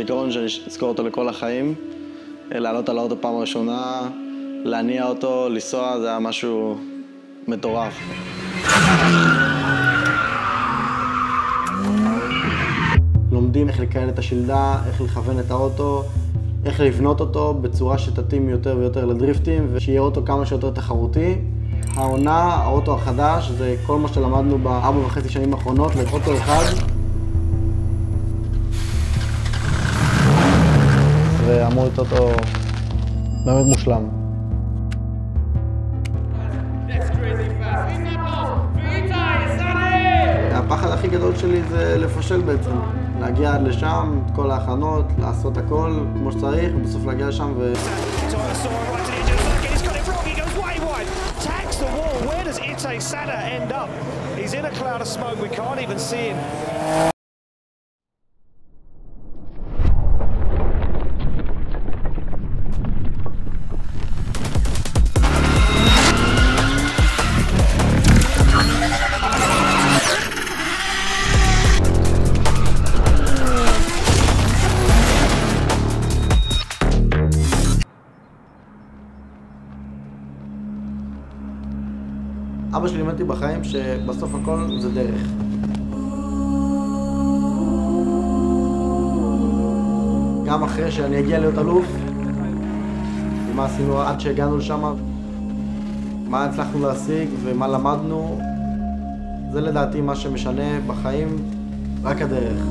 זיכרון שאני אזכור אותו לכל החיים. לעלות על האוטו פעם ראשונה, להניע אותו, לנסוע, זה היה משהו מטורף. לומדים איך לקהל את השלדה, איך לכוון את האוטו, איך לבנות אותו בצורה שתתאים יותר ויותר לדריפטים, ושיהיה אוטו כמה שיותר תחרותי. העונה, האוטו החדש, זה כל מה שלמדנו ב4.5 שנים האחרונות, לאוטו אחד. ואמור להיות אוטו באמת מושלם. הפחד הכי גדול שלי זה לפשל בעצם. להגיע עד לשם, את כל ההכנות, לעשות הכל כמו שצריך, ובסוף להגיע לשם ו... אבא שלי לימד אותי בחיים שבסוף הכל זה דרך. גם אחרי שאני אגיע להיות אלוף, ומה עשינו עד שהגענו לשם, מה הצלחנו להשיג ומה למדנו, זה לדעתי מה שמשנה בחיים, רק הדרך.